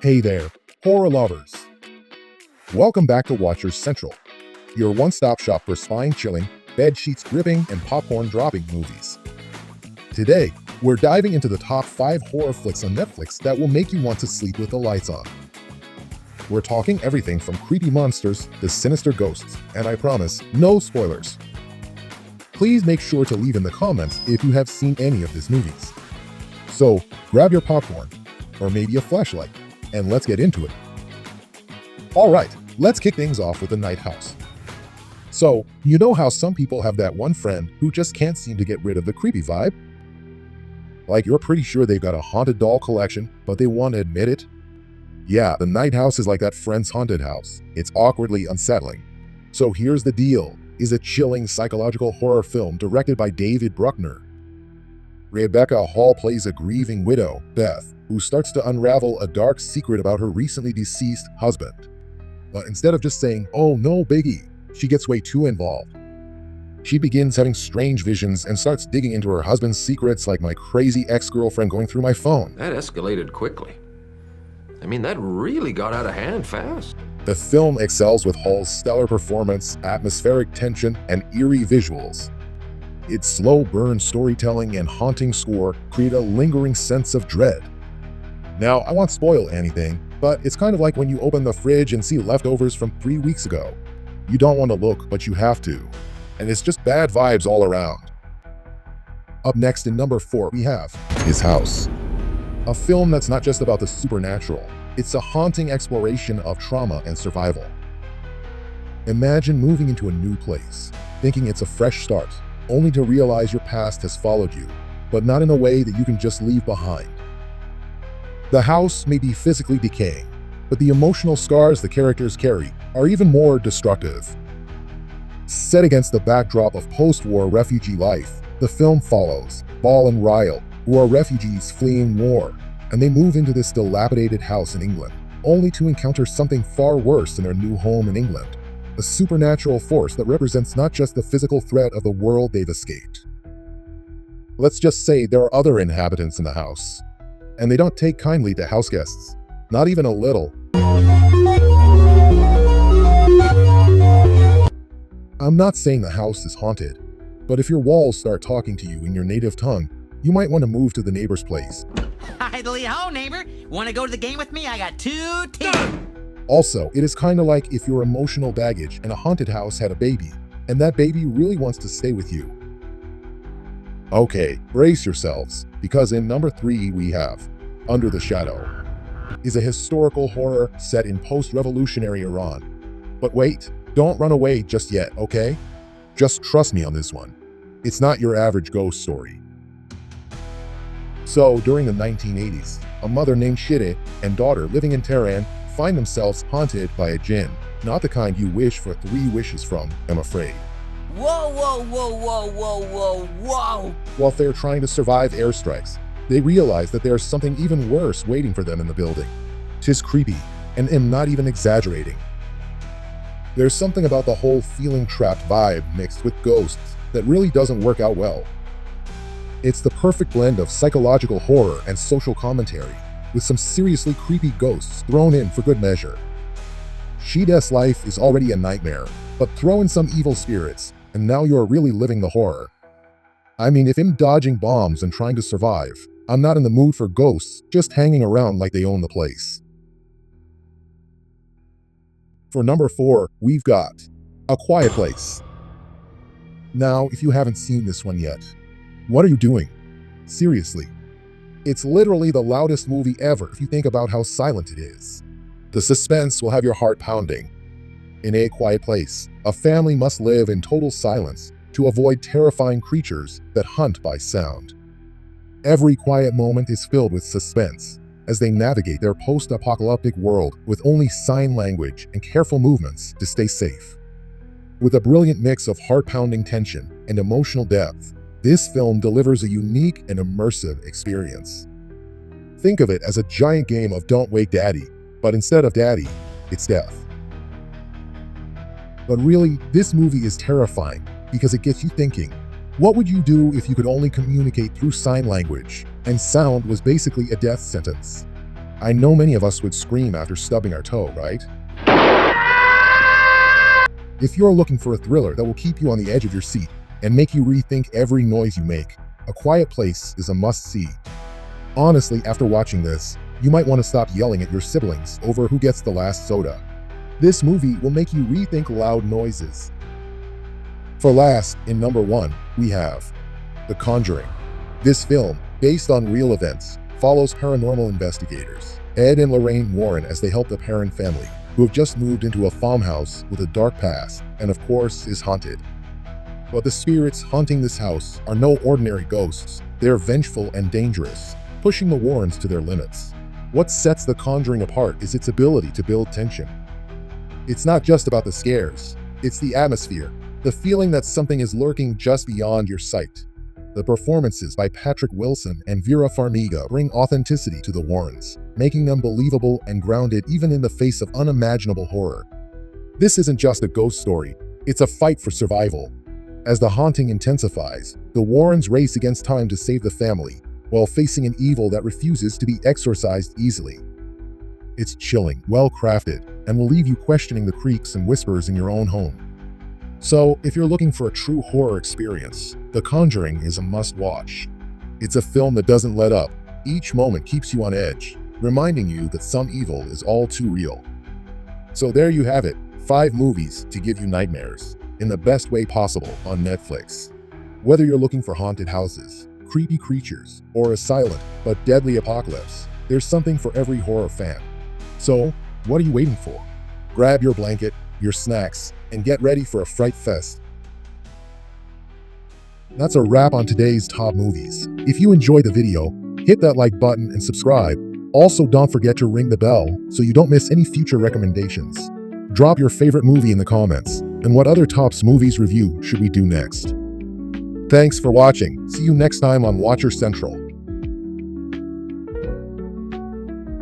Hey there, horror lovers! Welcome back to Watchers Central, your one-stop shop for spine-chilling, bed-sheets gripping, and popcorn-dropping movies. Today, we're diving into the top 5 horror flicks on Netflix that will make you want to sleep with the lights on. We're talking everything from creepy monsters to sinister ghosts, and I promise, no spoilers. Please make sure to leave in the comments if you have seen any of these movies. So, grab your popcorn, or maybe a flashlight, and let's get into it. Alright, let's kick things off with The Night House. So, you know how some people have that one friend who just can't seem to get rid of the creepy vibe? Like you're pretty sure they've got a haunted doll collection, but they want to admit it? Yeah, The Night House is like that friend's haunted house. It's awkwardly unsettling. So here's the deal, is a chilling psychological horror film directed by David Bruckner. Rebecca Hall plays a grieving widow, Beth, who starts to unravel a dark secret about her recently deceased husband. But instead of just saying, "Oh no, biggie," she gets way too involved. She begins having strange visions and starts digging into her husband's secrets like my crazy ex-girlfriend going through my phone. That escalated quickly. That really got out of hand fast. The film excels with Hall's stellar performance, atmospheric tension, and eerie visuals. Its slow burn storytelling and haunting score create a lingering sense of dread. Now, I won't spoil anything, but it's kind of like when you open the fridge and see leftovers from 3 weeks ago. You don't want to look, but you have to. And it's just bad vibes all around. Up next in number 4, we have His House. A film that's not just about the supernatural, it's a haunting exploration of trauma and survival. Imagine moving into a new place, thinking it's a fresh start, only to realize your past has followed you, but not in a way that you can just leave behind. The house may be physically decaying, but the emotional scars the characters carry are even more destructive. Set against the backdrop of post-war refugee life, the film follows Ball and Ryle, who are refugees fleeing war, and they move into this dilapidated house in England, only to encounter something far worse in their new home in England. A supernatural force that represents not just the physical threat of the world they've escaped. Let's just say there are other inhabitants in the house, and they don't take kindly to house guests, not even a little. I'm not saying the house is haunted, but if your walls start talking to you in your native tongue, you might want to move to the neighbor's place. Hi-ho, neighbor. Want to go to the game with me? I got 2 tickets. Also, it is kind of like if your emotional baggage in a haunted house had a baby, and that baby really wants to stay with you. Okay, brace yourselves, because in number 3 we have Under the Shadow. Is a historical horror set in post-revolutionary Iran. But wait, don't run away just yet, okay? Just trust me on this one. It's not your average ghost story. So, during the 1980s, a mother named Shide and daughter living in Tehran find themselves haunted by a jinn, not the kind you wish for 3 wishes from, I'm afraid. Whoa, whoa, whoa, whoa, whoa, whoa, whoa! While they're trying to survive airstrikes, they realize that there's something even worse waiting for them in the building. 'Tis creepy, and I'm not even exaggerating. There's something about the whole feeling trapped vibe mixed with ghosts that really doesn't work out well. It's the perfect blend of psychological horror and social commentary, with some seriously creepy ghosts thrown in for good measure. Shide's life is already a nightmare, but throw in some evil spirits, and now you're really living the horror. If I'm dodging bombs and trying to survive, I'm not in the mood for ghosts just hanging around like they own the place. For number 4, we've got A Quiet Place. Now, if you haven't seen this one yet, what are you doing? Seriously. It's literally the loudest movie ever if you think about how silent it is. The suspense will have your heart pounding. In A Quiet Place, a family must live in total silence to avoid terrifying creatures that hunt by sound. Every quiet moment is filled with suspense as they navigate their post-apocalyptic world with only sign language and careful movements to stay safe. With a brilliant mix of heart-pounding tension and emotional depth, this film delivers a unique and immersive experience. Think of it as a giant game of Don't Wake Daddy, but instead of Daddy, it's death. But really, this movie is terrifying because it gets you thinking, what would you do if you could only communicate through sign language, and sound was basically a death sentence? I know many of us would scream after stubbing our toe, right? If you're looking for a thriller that will keep you on the edge of your seat and make you rethink every noise you make, A Quiet Place is a must-see. Honestly, after watching this, you might want to stop yelling at your siblings over who gets the last soda. This movie will make you rethink loud noises. For last, in number 1, we have The Conjuring. This film, based on real events, follows paranormal investigators Ed and Lorraine Warren as they help the Perrin family, who have just moved into a farmhouse with a dark past and of course is haunted. But the spirits haunting this house are no ordinary ghosts. They're vengeful and dangerous, pushing the Warrens to their limits. What sets The Conjuring apart is its ability to build tension. It's not just about the scares, it's the atmosphere, the feeling that something is lurking just beyond your sight. The performances by Patrick Wilson and Vera Farmiga bring authenticity to the Warrens, making them believable and grounded even in the face of unimaginable horror. This isn't just a ghost story, it's a fight for survival. As the haunting intensifies, the Warrens race against time to save the family, while facing an evil that refuses to be exorcised easily. It's chilling, well-crafted, and will leave you questioning the creaks and whispers in your own home. So, if you're looking for a true horror experience, The Conjuring is a must-watch. It's a film that doesn't let up. Each moment keeps you on edge, reminding you that some evil is all too real. So there you have it, 5 movies to give you nightmares, in the best way possible on Netflix. Whether you're looking for haunted houses, creepy creatures, or a silent but deadly apocalypse, there's something for every horror fan. So, what are you waiting for? Grab your blanket, your snacks, and get ready for a fright fest. That's a wrap on today's top movies. If you enjoyed the video, hit that like button and subscribe. Also, don't forget to ring the bell so you don't miss any future recommendations. Drop your favorite movie in the comments, and what other tops movies review should we do next? Thanks for watching. See you next time on Watcher Central.